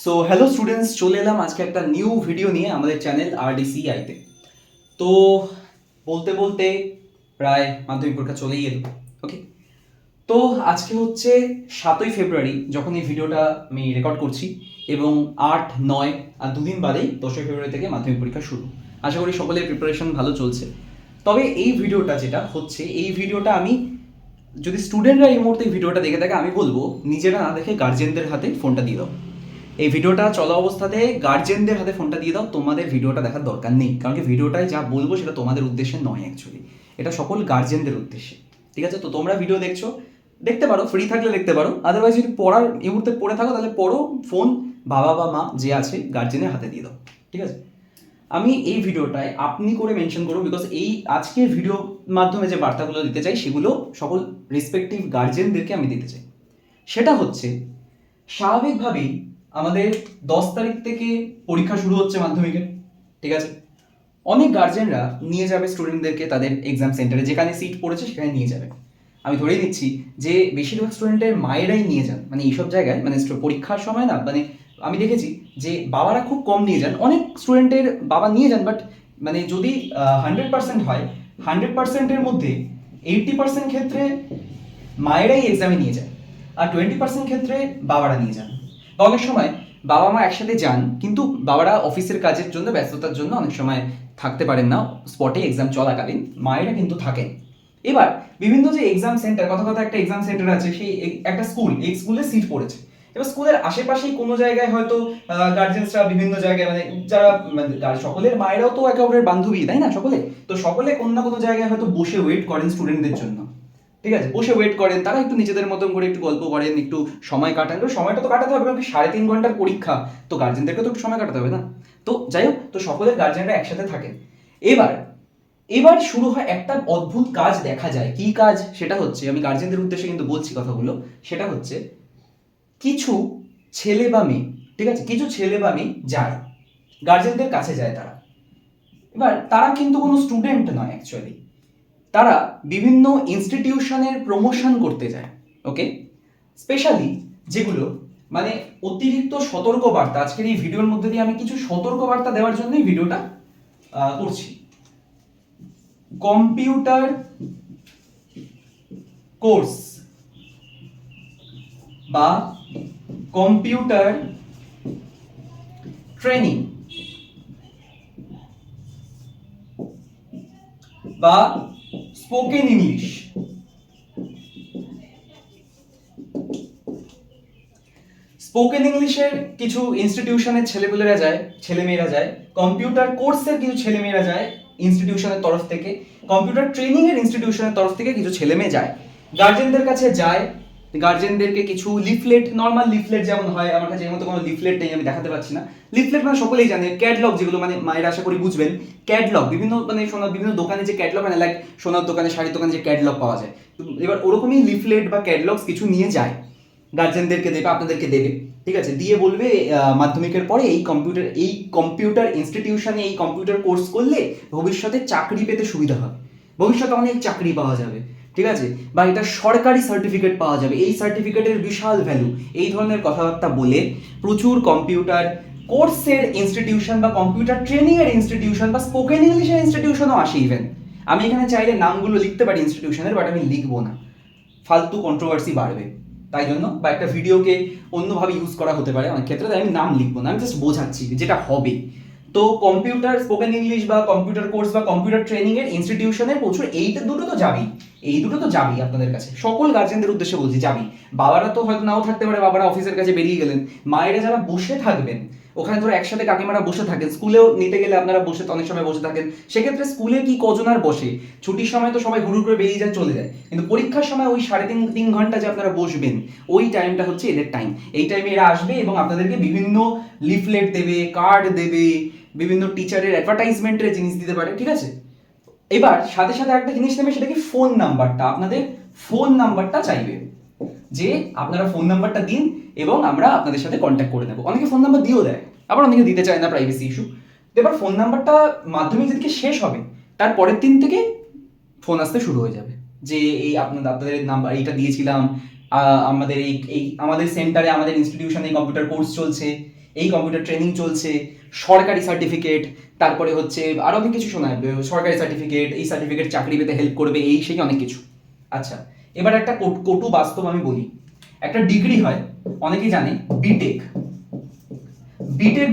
So hello students, চলে এলাম আজকে একটা নিউ ভিডিও নিয়ে আমাদের চ্যানেল RDCI-তে। তো বলতে বলতে প্রায় মাধ্যমিক পরীক্ষা চলেই এলো। ওকে, তো আজকে হচ্ছে 7ই ফেব্রুয়ারি যখন এই ভিডিওটা আমি রেকর্ড করছি, এবং 8, 9 আর দুদিন বাদেই 10ই ফেব্রুয়ারি থেকে মাধ্যমিক পরীক্ষা শুরু। আশা করি সকলের প্রিপারেশন ভালো চলছে। তবে এই ভিডিওটা যেটা হচ্ছে, এই ভিডিওটা আমি, যদি স্টুডেন্টরা এই মুহূর্তে এই ভিডিওটা দেখে থাকে, আমি বলবো নিজেরা না দেখে গার্জেনদের হাতে ফোনটা দিয়ে দাও। এই ভিডিওটা চলা অবস্থাতে গার্জেনদের হাতে ফোনটা দিয়ে দাও, তোমাদের ভিডিওটা দেখার দরকার নেই, কারণ কি ভিডিওটায় যা বলবো সেটা তোমাদের উদ্দেশ্যে নয়, অ্যাকচুয়ালি এটা সকল গার্জেনদের উদ্দেশ্যে। ঠিক আছে, তো তোমরা ভিডিও দেখছো, দেখতে পারো, ফ্রি থাকলে দেখতে পারো, আদারওয়াইজ যদি পড়ার এই মুহূর্তে পড়ে থাকো তাহলে পড়ো, ফোন বাবা বা মা যে আছে গার্জেনের হাতে দিয়ে দাও। ঠিক আছে, আমি এই ভিডিওটায় আপনি করে মেনশন করবো, বিকজ এই আজকের ভিডিওর মাধ্যমে যে বার্তাগুলো দিতে চাই সেগুলো সকল রেসপেক্টিভ গার্জেনদেরকে আমি দিতে চাই। সেটা হচ্ছে, স্বাভাবিকভাবেই আমাদের 10 তারিখ থেকে পরীক্ষা শুরু হচ্ছে মাধ্যমিকের। ঠিক আছে, অনেক গার্জেনরা নিয়ে যাবে স্টুডেন্টদেরকে তাদের এক্সাম সেন্টারে, যেখানে সিট পড়েছে সেখানে নিয়ে যাবে। আমি ধরেই নিচ্ছি যে বেশিরভাগ স্টুডেন্টের মায়েরাই নিয়ে যান, মানে এইসব জায়গায়, মানে পরীক্ষার সময় না, মানে আমি দেখেছি যে বাবারা খুব কম নিয়ে যান, অনেক স্টুডেন্টের বাবা নিয়ে যান, বাট মানে যদি 100% হয়, 100%-এর মধ্যে 80% ক্ষেত্রে মায়েরাই এক্সামে নিয়ে যায়, আর 20% ক্ষেত্রে বাবারা নিয়ে যান। বা অনেক সময় বাবা মা একসাথে যান, কিন্তু বাবারা অফিসের কাজের জন্য, ব্যস্ততার জন্য অনেক সময় থাকতে পারেন না স্পটে এক্সাম চলাকালীন, মায়েরা কিন্তু থাকেন। এবার বিভিন্ন যে এক্সাম সেন্টার, কথা কথা একটা এক্সাম সেন্টার আছে, সেই একটা স্কুল, এই স্কুলে সিট পড়েছে। এবার স্কুলের আশেপাশেই কোনো জায়গায় হয়তো গার্জেন্সরা বিভিন্ন জায়গায়, মানে যারা মানে সকলের মায়েরাও তো একে অপরের বান্ধবী, তাই না, সকলে তো সকলে কোনো না কোনো জায়গায় হয়তো বসে ওয়েট করেন স্টুডেন্টদের জন্য। ঠিক আছে, বসে ওয়েট করেন, তারা একটু নিজেদের মতন করে একটু গল্প করেন, একটু সময় কাটান। তো সময়টা তো কাটাতে হবে, কারণ 3.5 ঘন্টার পরীক্ষা, তো গার্জেনদেরকে তো একটু সময় কাটাতে হবে না। তো যাই হোক, তো সকলের গার্জেনরা একসাথে থাকেন। এবার এবার শুরু হয় একটা অদ্ভুত কাজ দেখা যায়। কি কাজ সেটা হচ্ছে, আমি গার্জেনদের উদ্দেশ্যে কিন্তু বলছি কথাগুলো, সেটা হচ্ছে কিছু ছেলে বা মেয়ে, ঠিক আছে, কিছু ছেলে বা মেয়ে যায় গার্জেনদের কাছে, যায় তারা। এবার তারা কিন্তু কোনো স্টুডেন্ট নয় অ্যাকচুয়ালি, তারা বিভিন্ন ইনস্টিটিউশনের প্রমোশন করতে যায়। ওকে, স্পেশালি যেগুলো মানে অতিরিক্ত সতর্ক বার্তা, আজকের এই ভিডিওর মধ্যে দিয়ে আমি কিছু সতর্ক বার্তা দেওয়ার জন্যই ভিডিওটা করছি। কম্পিউটার কোর্স বা কম্পিউটার ট্রেনিং বা স্পোকেন ইংলিশ, স্পোকেন ইংলিশের কিছু ইনস্টিটিউশনের ছেলেমেয়েরা যায়, কম্পিউটার কোর্সের কিছু ছেলেমেয়েরা যায় ইনস্টিটিউশনের তরফ থেকে, কম্পিউটার ট্রেনিং এর ইনস্টিটিউশনের তরফ থেকে কিছু ছেলেমেয়ে যায়, গার্জেনদের কাছে যায়। গার্জেনদেরকে কিছু লিফলেট, নর্মাল লিফলেট যেমন হয়, আমার কাছে এর মতো কোনো লিফলেট নেই, আমি দেখাতে পারছি না। লিফলেট মানে সকলেই জানে, ক্যাটলগ যেগুলো, মানে মায়েরা আশা করি বুঝবেন, ক্যাটলগ বিভিন্ন, মানে সোনার বিভিন্ন দোকানে যে ক্যাটলগ, মানে লাইক সোনার দোকানে, শাড়ির দোকানে যে ক্যাটলগ পাওয়া যায়, এবার ওরকমই লিফলেট বা ক্যাটলগস কিছু নিয়ে যায়, গার্জেনদেরকে দেবে, আপনাদেরকে দেবে। ঠিক আছে, দিয়ে বলবে মাধ্যমিকের পরে এই কম্পিউটার ইনস্টিটিউশনে এই কম্পিউটার কোর্স করলে ভবিষ্যতে চাকরি পেতে সুবিধা হবে, ভবিষ্যতে অনেক চাকরি পাওয়া যাবে। ঠিক আছে, বা এটা সরকারি সার্টিফিকেট পাওয়া যাবে, এই সার্টিফিকেটের বিশাল ভ্যালু, এই ধরনের কথাবার্তা বলে প্রচুর কম্পিউটার কোর্সের ইনস্টিটিউশন বা কম্পিউটার ট্রেনিং এর ইনস্টিটিউশন বা স্পোকেন ইংলিশের ইনস্টিটিউশনও আসে ইভেন। আমি এখানে চাইলে নামগুলো লিখতে পারি ইনস্টিটিউশনের, বাট আমি লিখবো না, ফালতু কন্ট্রোভার্সি বাড়বে তাই জন্য, বা একটা ভিডিওকে অন্যভাবে ইউজ করা হতে পারে অনেক ক্ষেত্রে, তাই আমি নাম লিখবো না, আমি জাস্ট বোঝাচ্ছি যেটা হবে। তো কম্পিউটার স্পোকেন ইংলিশ বা কম্পিউটার কোর্স বা কম্পিউটার ট্রেনিং এর ইনস্টিটিউশনের প্রচুর, এইটা দুটো তো যাবেই, এই দুটো তো যাবেই আপনাদের কাছে, সকল গার্জেনদের উদ্দেশ্যে বলছি যাবেই। বাবারা তো হয়তো নাও থাকতে পারে, বাবারা অফিসের কাছে বেরিয়ে গেলেন, মায়েরা যারা বসে থাকবেন ওখানে, ধরো একসাথে কাকিমারা বসে থাকেন, স্কুলেও নিতে গেলে আপনারা বসে, অনেক সময় বসে থাকেন, সেক্ষেত্রে স্কুলে কি কজন আর বসে, ছুটির সময় তো সবাই হুড়ুর করে বেরিয়ে যায়, চলে যায়, কিন্তু পরীক্ষার সময় ওই 3.5 ঘন্টা যে আপনারা বসবেন, ওই টাইমটা হচ্ছে এদের টাইম। এই টাইমে এরা আসবে এবং আপনাদেরকে বিভিন্ন লিফলেট দেবে, কার্ড দেবে, বিভিন্ন টিচারের অ্যাডভার্টাইজমেন্টের জিনিস দিতে পারে। ঠিক আছে, এবার সাথে সাথে একটা জিনিস নেবে, সেটা কি ফোন নাম্বারটা, আপনাদের ফোন নাম্বারটা চাইবে, যে আপনারা ফোন নাম্বারটা দিন এবং আমরা আপনাদের সাথে কন্ট্যাক্ট করে নেবো। অনেকে ফোন নাম্বার দিয়েও দেয়, আবার অনেকে দিতে চায় না, প্রাইভেসি ইস্যু। এবার ফোন নাম্বারটা মাধ্যমিক যেদিকে শেষ হবে তার পরের দিন থেকে ফোন আসতে শুরু হয়ে যাবে, যে এই আপনাদের নাম্বার এইটা দিয়েছিলাম, আমাদের এই এই আমাদের সেন্টারে, আমাদের ইনস্টিটিউশনে কম্পিউটার কোর্স চলছে, এই কম্পিউটার ট্রেনিং চলছে, সরকারি সার্টিফিকেট, তারপরে হচ্ছে আরও অনেক কিছু শোনা যাবে, সরকারি সার্টিফিকেট, এই সার্টিফিকেট চাকরি পেতে হেল্প করবে, এই সেই অনেক কিছু। আচ্ছা, এবার একটা কটু বাস্তব আমি বলি, একটা ডিগ্রি হয়, অনেকেই জানে, বিটেক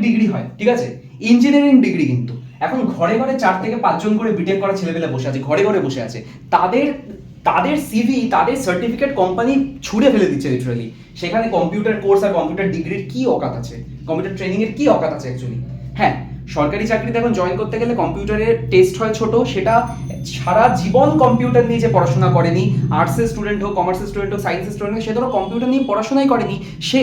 ডিগ্রি হয়, ঠিক আছে, ইঞ্জিনিয়ারিং ডিগ্রি। কিন্তু এখন ঘরে ঘরে 4 থেকে 5 জন করে বিটেক করা ছেলেপেলে বসে আছে, ঘরে ঘরে বসে আছে, তাদের সিভি, তাদের সার্টিফিকেট কোম্পানি ছুঁড়ে ফেলে দিচ্ছে লিটারালি। সেখানে কম্পিউটার কোর্স আর কম্পিউটার ডিগ্রির কি অকাত আছে, কম্পিউটার ট্রেনিং এর কি অকাত আছে অ্যাকচুয়ালি। হ্যাঁ, সরকারি চাকরিতে এখন জয়েন করতে গেলে কম্পিউটারের টেস্ট হয় ছোট, সেটা সারা জীবন কম্পিউটার নিয়ে যে পড়াশোনা করেনি, আর্টসের স্টুডেন্ট হোক, কমার্সের স্টুডেন্ট হোক, সায়েন্সের স্টুডেন্ট হোক, সে ধরো কম্পিউটার নিয়ে পড়াশোনাই করেনি, সে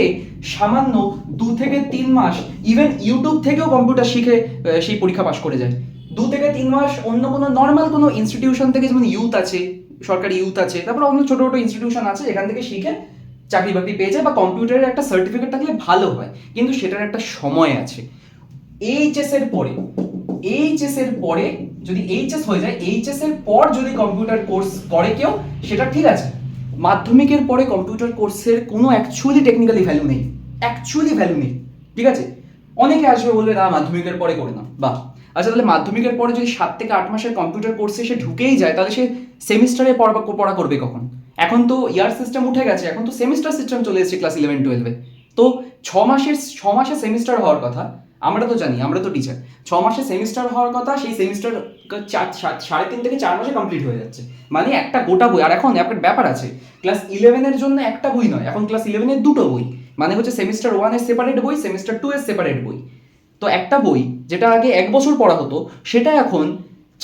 সামান্য 2 থেকে 3 মাস ইভেন ইউটিউব থেকেও কম্পিউটার শিখে সেই পরীক্ষা পাশ করে যায়। 2 থেকে 3 মাস অন্য কোনো নর্মাল কোনো ইনস্টিটিউশন থেকে, যেমন ইউথ আছে, সরকারি ইউথ আছে, তারপর অন্য ছোট ছোট ইনস্টিটিউশন আছে, এখান থেকে শিখে চাকরি বাকরি পেয়ে যায়, বা কম্পিউটারের একটা সার্টিফিকেট থাকলে ভালো হয়। কিন্তু সেটার একটা সময় আছে। এইচএস এর পরে যদি এইচএস হয়ে যায়, এইচএস এর পর যদি কম্পিউটার কোর্স করে কেউ, সেটা ঠিক আছে। মাধ্যমিকের পরে কম্পিউটার কোর্সের কোনো অ্যাকচুয়ালি টেকনিক্যালি ভ্যালু নেই, ঠিক আছে। অনেকে আসবে বলবে না মাধ্যমিকের পরে করে না, বাহ, আচ্ছা তাহলে মাধ্যমিকের পরে যদি 7 থেকে 8 মাসের কম্পিউটার কোর্সে সে ঢুকেই যায়, তাহলে সে সেমিস্টারে পড়া করবে কখন? এখন তো ইয়ার সিস্টেম উঠে গেছে, এখন তো সেমিস্টার সিস্টেম চলে এসেছে ক্লাস 11-12-এ। তো 6 মাসে সেমিস্টার হওয়ার কথা, আমরা তো জানি, আমরা তো টিচার, 6 মাসে সেমিস্টার হওয়ার কথা, সেই সেমিস্টার 3.5 থেকে 4 মাসে কমপ্লিট হয়ে যাচ্ছে, মানে একটা গোটা বই। আর এখন একটা ব্যাপার আছে, ক্লাস 11 এর জন্য একটা বই নয়, এখন ক্লাস 11 এর দুটো বই, মানে হচ্ছে সেমিস্টার 1 এর সেপারেট বই, সেমিস্টার 2 এর সেপারেট বই। তো একটা বই যেটা আগে 1 বছর পড়া হতো, সেটা এখন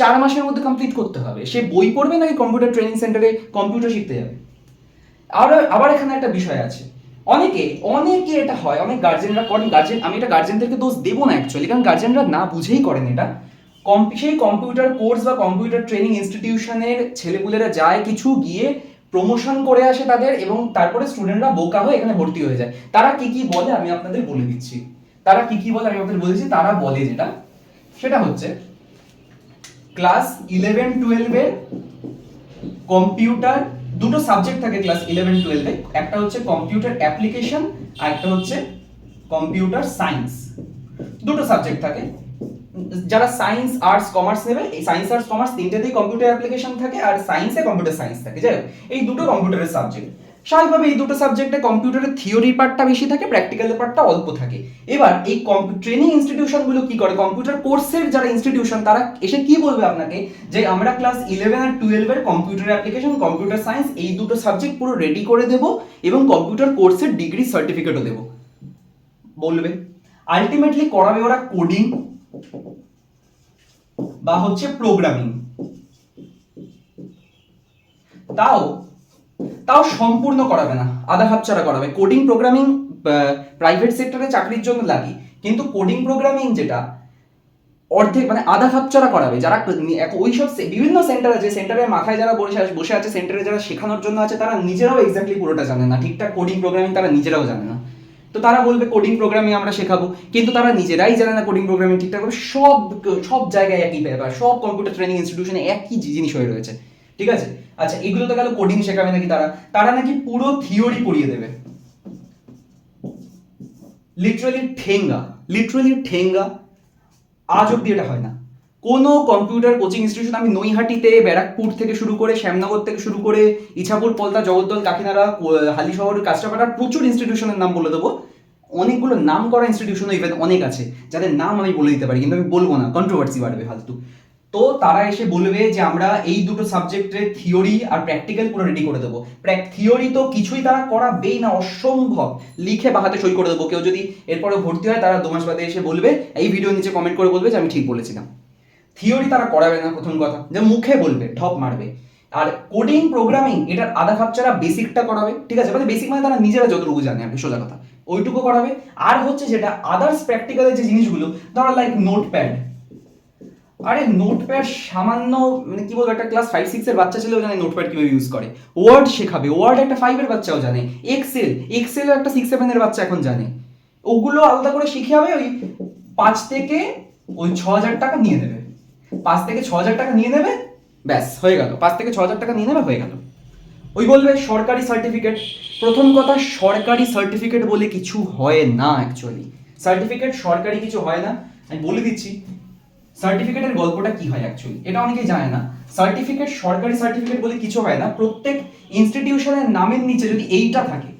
4 মাসের মধ্যে কমপ্লিট করতে হবে। সে বই পড়বে নাকি কম্পিউটার ট্রেনিং সেন্টারে কম্পিউটার শিখতে যাবে? আবার এখানে একটা বিষয় আছে, অনেকে এটা হয়, অনেক গার্জেনরা করেন, আমি এটা গার্জেনদেরকে দোষ দেবো না অ্যাকচুয়ালি, কারণ গার্জেনরা না বুঝেই করেন এটা। সেই কম্পিউটার কোর্স বা কম্পিউটার ট্রেনিং ইনস্টিটিউশনের ছেলেপুলেরা যায়, কিছু গিয়ে প্রমোশন করে আসে তাদের, এবং তারপরে স্টুডেন্টরা বোকা হয়ে এখানে ভর্তি হয়ে যায়। তারা কি বলে আমি আপনাদের বলে দিচ্ছি, তারা বলে সেটা হচ্ছে ক্লাস 11-12 এর কম্পিউটার, দুটো সাবজেক্ট থাকে ক্লাস 11-12 এ, একটা হচ্ছে কম্পিউটার অ্যাপ্লিকেশন আর একটা হচ্ছে কম্পিউটার সায়েন্স। দুটো সাবজেক্ট থাকে, যারা সায়েন্স আর্টস কমার্স নেবে, এই সায়েন্স আর্টস কমার্স তিনটেতেই কম্পিউটার অ্যাপ্লিকেশন থাকে, আর সায়েন্সে কম্পিউটার সায়েন্স থাকে। যাই হোক, এই দুটো কম্পিউটারের সাবজেক্ট। স্বাভাবিকভাবে এই দুটো সাবজেক্টে কম্পিউটারের থিওরি পার্টটা বেশি থাকে, প্র্যাকটিক্যালের পার্টটা অল্প থাকে। এবার এই ট্রেনিং ইনস্টিটিউশনগুলো কি করে, কম্পিউটার কোর্সের যারা ইনস্টিটিউশন, তারা এসে কি বলবে আপনাকে, যে আমরা ক্লাস 11 আর 12 এর কম্পিউটার অ্যাপ্লিকেশন, কম্পিউটার সায়েন্স, এই দুটো সাবজেক্ট পুরো রেডি করে দেব, এবং কম্পিউটার কোর্সের ডিগ্রি সার্টিফিকেটও দেব বলবে। আলটিমেটলি করাবে ওরা কোডিং বা হচ্ছে প্রোগ্রামিং। তাও সম্পূর্ণ করাবে না, আধা হাতছাড়া করাবে। কোডিং প্রোগ্রামিং প্রাইভেট সেক্টরে চাকরির জন্য লাগে, কিন্তু কোডিং প্রোগ্রামিং যেটা অর্ধেক, মানে আধা হাতছাড়া করাবে। যারা ওইসব বিভিন্ন সেন্টার আছে, সেন্টারের মাথায় যারা বসে আছে, সেন্টারে যারা শেখানোর জন্য আছে, তারা নিজেরাও এক্স্যাক্টলি পুরোটা জানে না, ঠিকঠাক কোডিং প্রোগ্রামিং তারা নিজেরাও জানে না। তো তারা বলবে কোডিং প্রোগ্রামিং আমরা শেখাবো, কিন্তু তারা নিজেরাই জানে না কোডিং প্রোগ্রামিং ঠিকঠাক করে। সব জায়গায় একই ব্যাপার, সব কম্পিউটার ট্রেনিং ইনস্টিটিউশনে একই জিনিস হয়ে রয়েছে, ঠিক আছে। আচ্ছা, এগুলো তো গেল কোডিং শেখাবে নাকি তারা নাকি পুরো থিওরি পড়িয়ে দেবে। লিটারালি ঠেঙ্গা। আজ অব্দি এটা হয় না কোনো কম্পিউটার কোচিং ইনস্টিটিউশন। আমি নৈহাটিতে, ব্যারাকপুর থেকে শুরু করে, শ্যামনগর থেকে শুরু করে, ইছাপুর, পলতা, জগদ্দল, কাকিনাড়া, হালিশহর, কাঁচরাপাড়া, প্রচুর ইনস্টিটিউশনের নাম বলে দেবো। অনেকগুলো নাম করা ইনস্টিটিউশন ইভেন অনেক আছে, যাদের নাম আমি বলে দিতে পারি, কিন্তু আমি বলবো না, কন্ট্রোভার্সি বাড়বে ফালতু। তো তারা এসে বলবে যে আমরা এই দুটো সাবজেক্টের থিওরি আর প্র্যাকটিক্যাল পুরো রেডি করে দেবো। থিওরি তো কিছুই তারা করাবেই না, অসম্ভব, লিখে বা হাতে সই করে দেবো। কেউ যদি এরপরে ভর্তি হয়, তারা 2 মাস বাদে এসে বলবে, এই ভিডিও নিচে কমেন্ট করে বলবে যে আমি ঠিক বলেছিলাম। থিওরি তারা করাবে না, প্রথম কথা, যে মুখে বলবে, ঢপ মারবে। আর কোডিং প্রোগ্রামিং এটার আধা হাতছাড়া বেসিকটা করাবে, ঠিক আছে, মানে বেসিক মানে তারা নিজেরা যতটুকু জানে, আমি সোজা কথা ওইটুকু করাবে। আর হচ্ছে যেটা আদার্স প্র্যাকটিক্যালের যে জিনিসগুলো, ধরো লাইক নোটপ্যাড। আরে নোটপ্যাড সামান্য, মানে কি বলবো, একটা ক্লাস 5-6 এর বাচ্চা ছেলেও জানে নোটপ্যাড কিভাবে ইউজ করে। ওয়ার্ড শেখাবে, ওয়ার্ড একটা 5 এর বাচ্চাও জানে। এক্সেলও একটা 6-7 এর বাচ্চা এখন জানে। ওগুলো আলাদা করে শিখে হবে, ওই 5 থেকে 6,000 টাকা নিয়ে নেবে। 5 থেকে 6,000 টাকা নিয়ে নেবে, ব্যাস হয়ে গেল। 5 থেকে 6,000 টাকা নিয়ে নেবে, হয়ে গেল। ওই বলবে সরকারি সার্টিফিকেট। প্রথম কথা, সরকারি সার্টিফিকেট বলে কিছু হয় না অ্যাকচুয়ালি। সার্টিফিকেট সরকারি কিছু হয় না, আমি বলে দিচ্ছি সার্টিফিকেটের গল্পটা কি হয় অ্যাকচুয়ালি, এটা অনেকেই জানে না। সার্টিফিকেট, সরকারি সার্টিফিকেট বলে কিছু হয় না। প্রত্যেক ইনস্টিটিউশনের নামের নিচে যদি এইটা থাকে,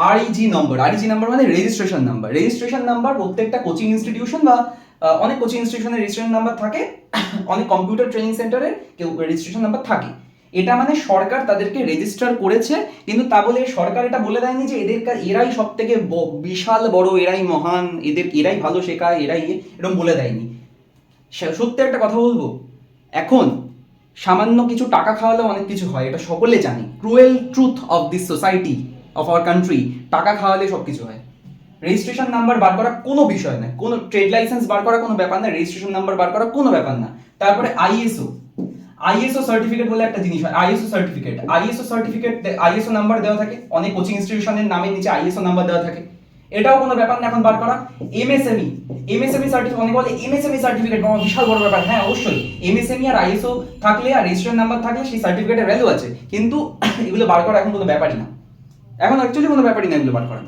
আরইজি নাম্বার মানে রেজিস্ট্রেশন নাম্বার। রেজিস্ট্রেশন নাম্বার প্রত্যেকটা কোচিং ইনস্টিটিউশন বা অনেক কোচিং ইনস্টিটিউশনের রেজিস্ট্রেশন নাম্বার থাকে, অনেক কম্পিউটার ট্রেনিং সেন্টারের কেউ রেজিস্ট্রেশন নাম্বার থাকে। এটা মানে সরকার তাদেরকে রেজিস্টার করেছে, কিন্তু তা বলে সরকার এটা বলে দেয়নি যে এরাই সব থেকে বিশাল বড়, এরাই মহান, এরাই ভালো শেখায়, এরাই এরকম বলে দেয়নি। সত্যি একটা কথা বলবো, এখন সামান্য কিছু টাকা খাওয়ালেও অনেক কিছু হয়, এটা সকলে জানি। Cruel truth of this society, of our country, টাকা খাওয়ালে সব কিছু হয়। রেজিস্ট্রেশন নাম্বার বার করা কোনো বিষয় না, কোনো ট্রেড লাইসেন্স বার করা কোনো ব্যাপার না, রেজিস্ট্রেশন নাম্বার বার করা কোনো ব্যাপার না। তারপরে আইএসও সার্টিফিকেট বলে একটা জিনিস হয়, আইএসও সার্টিফিকেট আইএসও নাম্বার দেওয়া থাকে, অনেক কোচিং ইনস্টিটিউশনের নামের নিচে আইএসও নাম্বার দেওয়া থাকে, এটাও কোনো ব্যাপার না এখন বার করা। এমএসএমই সার্টিফিকেট, অনেকে বলে এমএসএমই সার্টিফিকেট বিশাল বড় ব্যাপার। হ্যাঁ অবশ্যই, এমএসএমই আর আইএসও থাকলে আর রেজিস্ট্রেশন নাম্বার থাকলে সেই সার্টিফিকেটের ভ্যালু আছে, কিন্তু এগুলো বার করা এখন কোনো ব্যাপারই না, এখন অ্যাকচুয়ালি কোনো ব্যাপারই না এগুলো বার করা।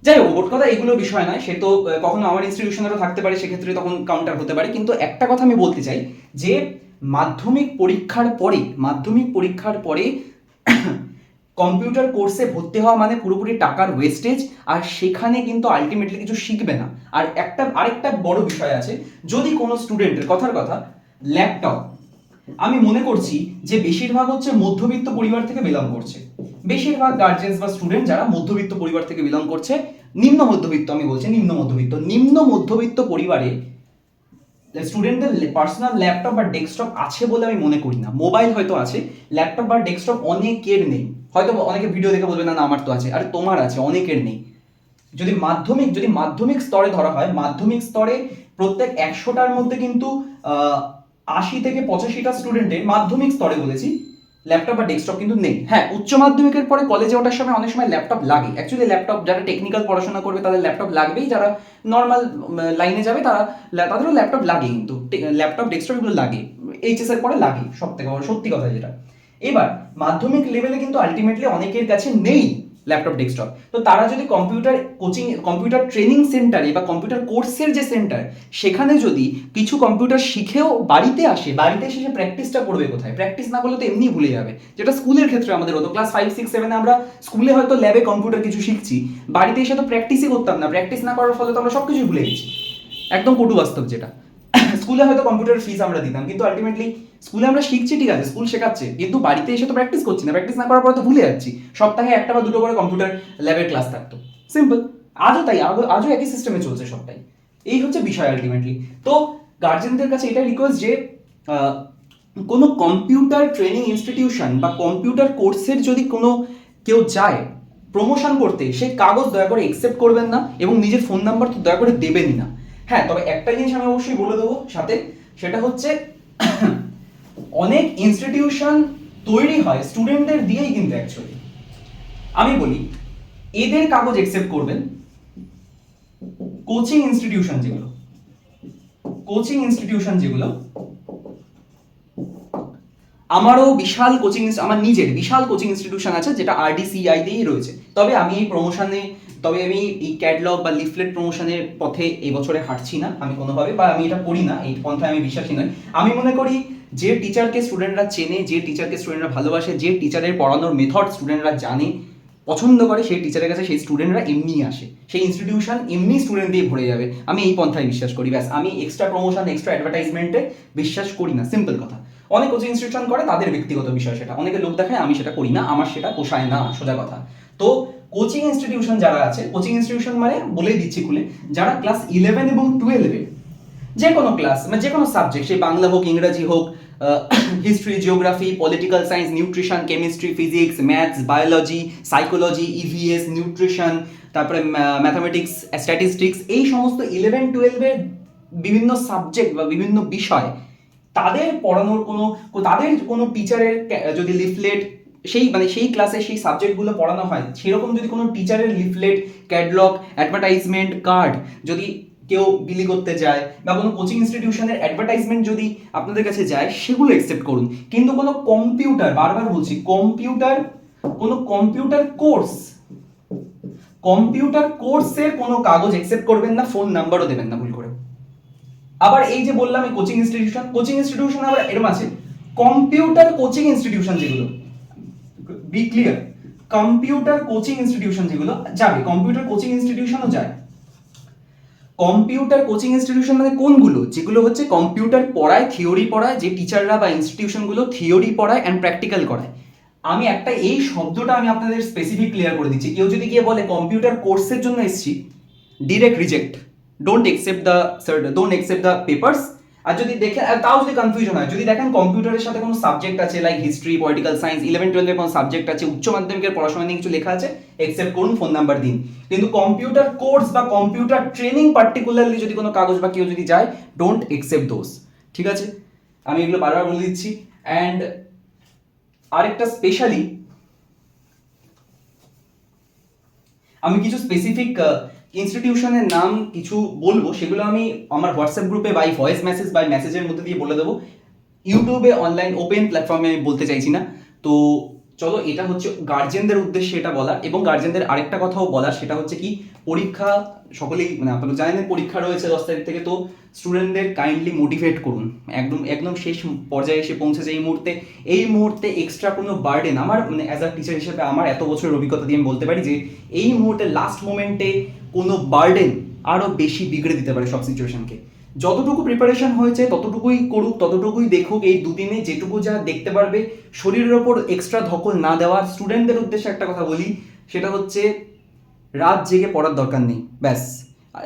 যাই হোক, মোট কথা এগুলো বিষয় নয়, সে তো কখনো আমার ইনস্টিটিউশনেরও থাকতে পারে, সেক্ষেত্রে তখন কাউন্টার হতে পারে। কিন্তু একটা কথা আমি বলতে চাই যে মাধ্যমিক পরীক্ষার পরে কম্পিউটার কোর্সে ভর্তি হওয়া মানে পুরোপুরি টাকার ওয়েস্টেজ, আর সেখানে কিন্তু আলটিমেটলি কিছু শিখবে না। আর আরেকটা বড় বিষয় আছে, যদি কোনো স্টুডেন্টের কথার কথা ল্যাপটপ, আমি মনে করছি যে বেশিরভাগ হচ্ছে মধ্যবিত্ত পরিবার থেকে বিলং করছে, বেশিরভাগ গার্জেন্স বা স্টুডেন্ট যারা মধ্যবিত্ত পরিবার থেকে বিলং করছে, নিম্ন মধ্যবিত্ত, আমি বলছি নিম্ন মধ্যবিত্ত পরিবারে স্টুডেন্টদের পার্সোনাল ল্যাপটপ বা ডেস্কটপ আছে বলে আমি মনে করি না। মোবাইল হয়তো আছে, ল্যাপটপ বা ডেস্কটপ অনেকের নেই। হয়তো অনেকে ভিডিও দেখে বলবে না না আমার তো আছে, আরে তোমার আছে, অনেকের নেই। যদি মাধ্যমিক স্তরে ধরা হয়, মাধ্যমিক স্তরে প্রত্যেক 100টার মধ্যে কিন্তু 80 থেকে 85টা স্টুডেন্টের, মাধ্যমিক স্তরে বলেছি, ল্যাপটপ বা ডেস্কটপ কিন্তু নেই। হ্যাঁ, উচ্চ মাধ্যমিকের পরে কলেজে ওঠার সময় অনেক সময় ল্যাপটপ লাগে। অ্যাকচুয়ালি ল্যাপটপ যারা টেকনিক্যাল পড়াশোনা করবে তাদের ল্যাপটপ লাগবেই, যারা নর্মাল লাইনে যাবে তাদেরও ল্যাপটপ লাগে, কিন্তু ল্যাপটপ ডেস্কটপ এগুলো লাগে, এইচএস এর পরে লাগে, সব থেকে বড় সত্যি কথা যেটা। এবার মাধ্যমিক লেভেলে কিন্তু আলটিমেটলি অনেকের কাছে নেই ল্যাপটপ ডেস্কটপ, তো তারা যদি কম্পিউটার ট্রেনিং সেন্টারে বা কম্পিউটার কোর্সের যে সেন্টার, সেখানে যদি কিছু কম্পিউটার শিখেও বাড়িতে এসে সে প্র্যাকটিসটা করবে কোথায়? প্র্যাকটিস না করলে তো এমনি ভুলে যাবে, যেটা স্কুলের ক্ষেত্রে আমাদের হতো। ক্লাস 5, 6, 7 আমরা স্কুলে হয়তো ল্যাবে কম্পিউটার কিছু শিখছি, বাড়িতে এসে তো প্র্যাকটিসই করতাম না, প্র্যাকটিস না করার ফলে তো আমরা সবকিছুই ভুলে গেছি, একদম কটু বাস্তব যেটা। স্কুলে হয়তো কম্পিউটার ফিস আমরা দিতাম, কিন্তু আলটিমেটলি স্কুলে আমরা শিখছি, ঠিক আছে, স্কুল শেখাচ্ছে, কিন্তু বাড়িতে এসে তো প্র্যাকটিস করছি না, প্র্যাকটিস না করার পরে তো ভুলে যাচ্ছি। সপ্তাহে 1টা বা 2টো করে কম্পিউটার ল্যাবের ক্লাস থাকতো, সিম্পল। আজও তাই, আজও একই সিস্টেমে চলছে সবটাই। এই হচ্ছে বিষয় আলটিমেটলি। তো গার্জেনদের কাছে এটা রিকোয়েস্ট যে কোনো কম্পিউটার ট্রেনিং ইনস্টিটিউশন বা কম্পিউটার কোর্সের যদি কোনো কেউ যায় প্রমোশন করতে, সেই কাগজ দয়া করে একসেপ্ট করবেন না, এবং নিজের ফোন নাম্বার তো দয়া করে দেবেনই না। হ্যাঁ, তবে একটা জিনিস আমি অবশ্যই বলে দেবো সাথে, সেটা হচ্ছে অনেক ইনস্টিটিউশন তৈরি হয় স্টুডেন্টদের দিয়েই, কিন্তু অ্যাকচুয়ালি আমি বলি এদের কাগজ একসেপ্ট করবেন। কোচিং ইনস্টিটিউশন যেগুলো, আমার নিজের বিশাল কোচিং ইনস্টিটিউশন আছে, যেটা আরডিসিআই দিয়েই রয়েছে। তবে আমি এই ক্যাটলগ বা লিফলেট প্রমোশনের পথে এই বছরে হাঁটছি না আমি কোনোভাবে, বা আমি এটা করি না, এই পন্থায় আমি বিশ্বাসী নই। আমি মনে করি যে টিচারকে স্টুডেন্টরা চেনে, যে টিচারকে স্টুডেন্টরা ভালোবাসে, যে টিচারের পড়ানোর মেথড স্টুডেন্টরা জানে, পছন্দ করে, সেই টিচারের কাছে সেই স্টুডেন্টরা এমনি আসে, সেই ইনস্টিটিউশন এমনি স্টুডেন্ট দিয়ে ভরে যাবে। আমি এই পন্থায় বিশ্বাস করি, ব্যাস। আমি এক্সট্রা প্রমোশন, এক্সট্রা অ্যাডভার্টাইজমেন্টে বিশ্বাস করি না, সিম্পল কথা। অনেক কোচিং ইনস্টিটিউশন করে, তাদের ব্যক্তিগত বিষয় সেটা, অনেকে লোক দেখায়, আমি সেটা করি না, আমার সেটা পোষায় না, সোজা কথা। তো কোচিং ইনস্টিটিউশন যারা আছে, কোচিং ইনস্টিটিউশন মানে বলেই দিচ্ছি খুলে, যারা ক্লাস 11 এবং 12-এ যে কোনো ক্লাস, মানে যে কোনো সাবজেক্ট, সে বাংলা হোক, ইংরেজি হোক, history, geography, political science, nutrition, chemistry, physics, maths, biology, psychology, EVS, nutrition, তারপরে ম্যাথামেটিক্স, স্ট্যাটিস্টিক্স, এই সমস্ত 11-12-এর বিভিন্ন সাবজেক্ট বা বিভিন্ন বিষয়, তাদের কোনো টিচারের যদি লিফলেট সেই ক্লাসে সেই সাবজেক্টগুলো পড়ানো হয়, সেরকম যদি কোনো টিচারের লিফলেট, ক্যাটলগ, অ্যাডভার্টাইজমেন্ট কার্ড যদি কেউ বিলি করতে যায়, বা কোনো কোচিং ইনস্টিটিউশনের অ্যাডভার্টাইজমেন্ট যদি আপনাদের কাছে যায়, সেগুলো অ্যাকসেপ্ট করুন। কিন্তু কোনো কম্পিউটার, বারবার বলছি, কোনো কম্পিউটার কোর্স, কম্পিউটার কোর্সের কোনো কাগজ অ্যাকসেপ্ট করবেন না, ফোন নাম্বারও দেবেন না ভুল করে। আবার এই যে বললাম এই কোচিং ইনস্টিটিউশন আবার এরকম আছে, কম্পিউটার কোচিং ইনস্টিটিউশন যেগুলো, be clear, computer coaching institution যেগুলো যাবে, কম্পিউটার কোচিং ইনস্টিটিউশনও যায়। কম্পিউটার কোচিং ইনস্টিটিউশন মানে কোনগুলো? যেগুলো হচ্ছে কম্পিউটার পড়ায়, থিওরি পড়ায়, যে টিচাররা বা ইনস্টিটিউশনগুলো থিওরি পড়ায় অ্যান্ড প্র্যাকটিক্যাল করায়। আমি একটা এই শব্দটা আমি আপনাদের স্পেসিফিক ক্লিয়ার করে দিচ্ছি। কেউ যদি গিয়ে বলে কম্পিউটার কোর্সের জন্য এসেছি, direct reject, don't accept the papers. আর যদি দেখে তাও যদি কনফিউশন হয়, যদি দেখেন কম্পিউটারের সাথে কোনো সাবজেক্ট আছে লাইক হিস্ট্রি, পলিটিক্যাল সায়েন্স, 11-12 কোনো সাবজেক্ট আছে, উচ্চ মাধ্যমিকের পড়াশোনা নিয়ে কিছু লেখা আছে, অ্যাকসেপ্ট করুন, ফোন নাম্বার দিন। কিন্তু কম্পিউটার কোর্স বা কম্পিউটার ট্রেনিং পার্টিকুলারলি যদি কোনো কাগজ বা কেউ যদি যায়, ডোন্ট অ্যাকসেপ্ট দোজ। ঠিক আছে, আমি এগুলো বারবার বলে দিচ্ছি। অ্যান্ড আরেকটা স্পেশালি আমি কিছু স্পেসিফিক ইনস্টিটিউশনের নাম কিছু বলবো, সেগুলো আমি আমার হোয়াটসঅ্যাপ গ্রুপে বাই ভয়েস মেসেজ বাই মেসেজের মধ্যে দিয়ে বলে দেবো। ইউটিউবে অনলাইন ওপেন প্ল্যাটফর্মে আমি বলতে চাইছি না। তো চলো, এটা হচ্ছে গার্জেনদের উদ্দেশ্যে এটা বলা, এবং গার্জেনদের আরেকটা কথাও বলার, সেটা হচ্ছে কি, পরীক্ষা সকলেই মানে আপনারা জানেন পরীক্ষা রয়েছে 10 তারিখ থেকে। তো স্টুডেন্টদের কাইন্ডলি মোটিভেট করুন, একদম একদম শেষ পর্যায়ে এসে পৌঁছেছে এই মুহূর্তে এক্সট্রা কোনো বার্ডেন, আমার মানে অ্যাজ আ টিচার হিসেবে আমার এত বছরের অভিজ্ঞতা দিয়ে আমি বলতে পারি যে এই মুহূর্তে লাস্ট মোমেন্টে কোনো বার্ডেন আরও বেশি বিগড়ে দিতে পারে সব সিচুয়েশনকে। যতটুকু প্রিপারেশন হয়েছে ততটুকুই করুক, ততটুকুই দেখুক, এই দুদিনে যেটুকু যা দেখতে পারবে, শরীরের ওপর এক্সট্রা ধকল না দেওয়ার। স্টুডেন্টদের উদ্দেশ্যে একটা কথা বলি, সেটা হচ্ছে রাত জেগে পড়ার দরকার নেই, ব্যাস।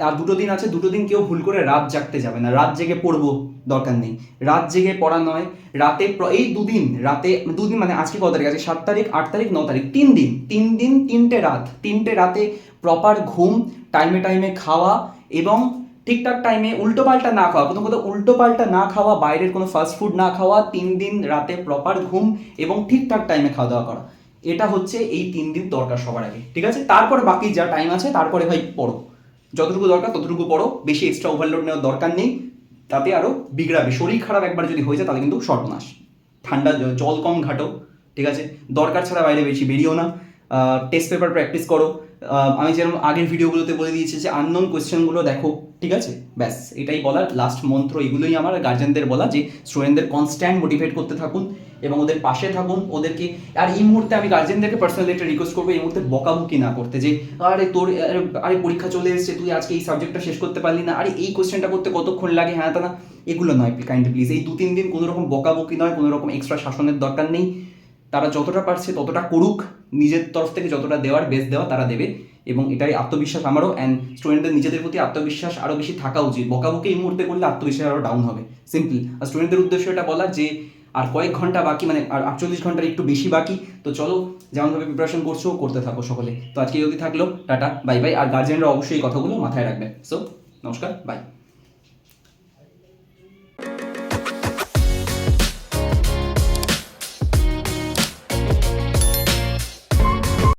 আর 2 দিন আছে, 2 দিন কেউ ভুল করে রাত জাগতে যাবে না, রাত জেগে পড়বো দরকার নেই, রাত জেগে পড়া নয়। রাতে এই 2 দিন রাতে, 2 দিন মানে আজকে কত তারিখ আছে, 7 তারিখ, 8 তারিখ, 9 তারিখ, 3 দিন 3টে রাতে প্রপার ঘুম, টাইমে টাইমে খাওয়া, এবং ঠিকঠাক টাইমে উল্টোপাল্টা না খাওয়া। প্রথম কথা, উল্টোপাল্টা না খাওয়া, বাইরের কোনো ফাস্ট ফুড না খাওয়া, 3 দিন রাতে প্রপার ঘুম এবং ঠিকঠাক টাইমে খাওয়া দাওয়া করা। এটা হচ্ছে এই 3 দিন দরকার সবার আগে, ঠিক আছে? তারপরে বাকি যা টাইম আছে তারপরে ভাই পড়ো, যতটুকু দরকার ততটুকু পড়ো, বেশি এক্সট্রা ওভারলোড নেওয়ার দরকার নেই, তাতে আরও বিগড়াবে। শরীর খারাপ একবার যদি হয়ে যায় তাহলে কিন্তু সর্বনাশ। ঠান্ডা জল কম ঘাটো, ঠিক আছে? দরকার ছাড়া বাইরে বেশি বেরিয়েও না। টেস্ট পেপার প্র্যাকটিস করো। আমি যেরকম আগের ভিডিওগুলোতে বলে দিয়েছি যে আননোন কোয়েশ্চেনগুলো দেখো, ঠিক আছে? ব্যাস, এটাই বলার লাস্ট মন্ত্র। এগুলোই আমার গার্জেনদের বলা, যে স্টুডেন্টদের কনস্ট্যান্ট মোটিভেট করতে থাকুন এবং ওদের পাশে থাকুন, ওদেরকে। আর এই মুহূর্তে আমি গার্জেনদেরকে পার্সোনালি একটা রিকোয়েস্ট করবো, এই মুহূর্তে বকাবকি না করতে, যে আরে তোর আরে পরীক্ষা চলে এসেছে, তুই আজকে এই সাবজেক্টটা শেষ করতে পারলি না, আরে এই কোয়েশ্চেনটা করতে কতক্ষণ লাগে, হ্যাঁ তা না, এগুলো নয় কাইন্ডলি প্লিজ। এই 2-3 দিন কোনো রকম বকাবকি নয়, কোনো রকম এক্সট্রা শাসনের দরকার নেই। তারা যতটা পারছে ততটা করুক, নিজের তরফ থেকে যতটা দেওয়ার, বেস্ট দেওয়া তারা দেবে, এবং এটাই আত্মবিশ্বাস আমারও। অ্যান্ড স্টুডেন্টদের নিজেদের প্রতি আত্মবিশ্বাস আরও বেশি থাকা উচিত। বকাবকি এই মুহূর্তে করলে আত্মবিশ্বাস আরও ডাউন হবে, সিম্পল। আর স্টুডেন্টদের উদ্দেশ্যে এটা বলার যে আর কয়েক ঘন্টা বাকি, মানে আর 48 ঘন্টার একটু বেশি বাকি। তো চলো, যেমনভাবে প্রিপারেশন করছো করতে থাকো সকলে। তো আজকে যদি থাকলো, টাটা, বাই বাই। আর গার্জেনরা অবশ্যই এই কথাগুলো মাথায় রাখবে। সো নমস্কার, বাই।